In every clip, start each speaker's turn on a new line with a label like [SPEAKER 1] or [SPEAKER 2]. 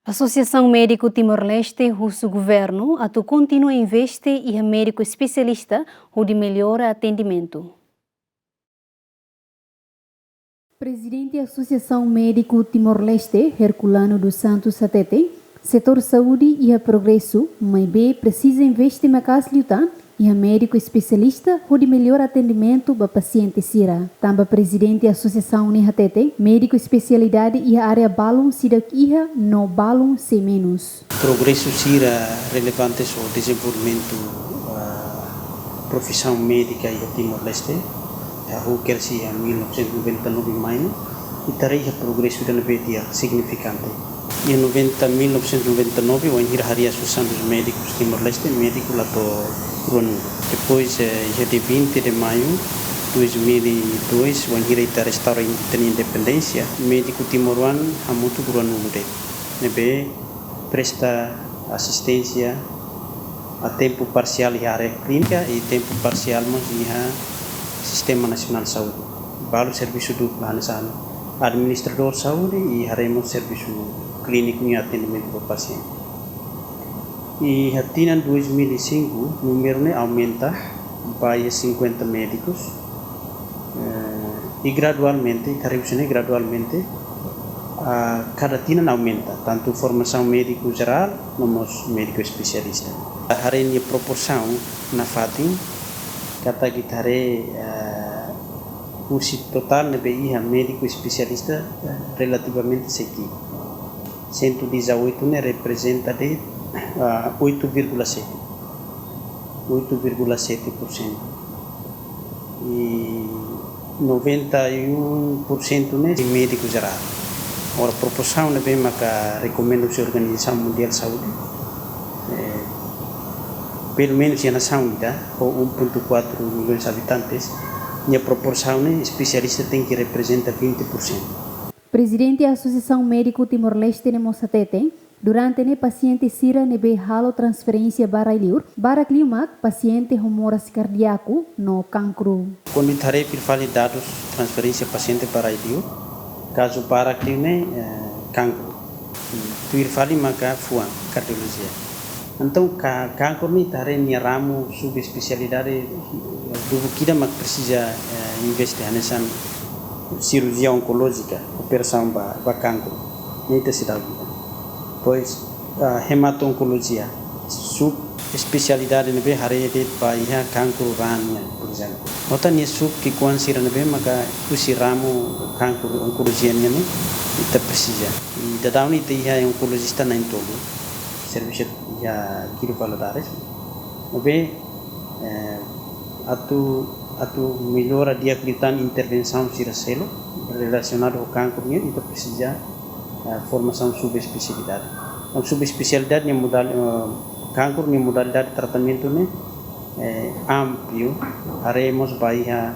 [SPEAKER 1] Associasaun Médico Timor-Leste, husu Governu, atu kontinua investe e médico especialista, hodi mellora atendimentu. Presidente da Associasaun Médico Timor-Leste, Herculano dos Santos Satete, setor saúde e a progresso, mas precisa investir mais lutar e a médico especialista hodi mellora atendimento para paciente sira. Também presidente da Associasaun Me Hatete, médico especialidade e a área balon sida iha no balon se menos.
[SPEAKER 2] Progresso sira relevante ao desenvolvimento profissão médica em Timor-Leste. A kersi em 1999 maio e tarefa progresso da nebetia significante. Em 1999 o Associasaun dos Médicos Timor-Leste médico lá Governu. Depois dia 20 de maio de 2002 o Associasaun restaura a independência médico timoruano a muito Governu de nebe presta assistência a tempo parcial e área clínica e tempo parcial mas Sistema Nasional de Saúde, balu serviço duplo hanesan, administrador de saúde e haremos serviço clínico e atendimento para paciente. E até em 2005 o número aumenta para 50 médicos e gradualmente, gradualmente, cada ano aumenta, tanto formação médico geral como médico especialista. A área proporção na FATIM kata gitare usi total nebe médico especialista relativamente sequi. 118 ne representa de 8,7%. E 91% ne médico geral. Ora proporção nebe maka recomenda a Organização Mundial de Saúde. Pelo menos na nação com 1,4 milhões de habitantes, a proporção especialista tem que representa 20%.
[SPEAKER 1] Presidente da Associasaun Médico Timor-Leste ne Mosatete, durante ne paciente sira nebe halo transferência para iliur, para climac paciente humoras cardíaco no cancro.
[SPEAKER 2] Quando itare per dados transferência paciente para iliur, caso para cline cancro. Tu irfali maka fuan cardiologia. Então, cancro ni tare ni ramo subespecialidade do que mas precisa investir nessa cirurgia oncológica, operação para cancro, nem te cidade. Pois hemato-oncologia, subespecialidade nebe harede para cancro rania, por exemplo. Outra ni sub que quando se nebe maka usi ramo cancro oncologia ni ita precisa. E da dauni te ia oncologista na entolo. Serviço já kilo valadares, mas atu mellora diagnosticação intervenção ciracelo relacionado ao cancro né, então precisa formação subespecialidade. A subespecialidade é cancro é modalidade de tratamento né amplo, haremos baia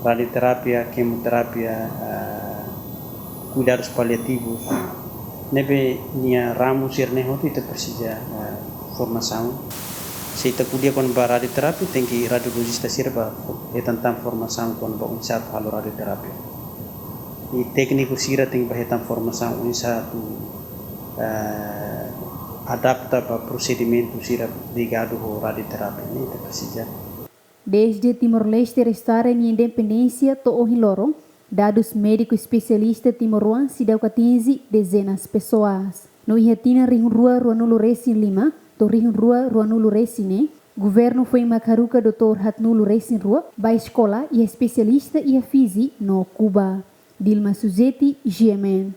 [SPEAKER 2] radioterapia, quimioterapia, cuidados paliativos. Nebe nia ramo sirne hotu itu precisa formação. Se ita kuliah kon ba radioterapia tem que radiologista sirba tentang formação kon ba unsat halo radioterapia. E técnico sira tem ba formação unsat adapta para procedimento sira ligado ao radioterapia. Itu precisa.
[SPEAKER 1] Desde Timor-Leste restaura a independência to ohiloro. Dados médico especialista timoruan sidau katinzi dezenas pessoas. No ihatina rihun rua Ruanulu Resin 5, to rihun rua Ruanulu Resine, Governu foi macaruca Dr. Hatnulu Resin Rua, ba escola e especialista e a fisi no Cuba. Dilma Suzeti, GMN.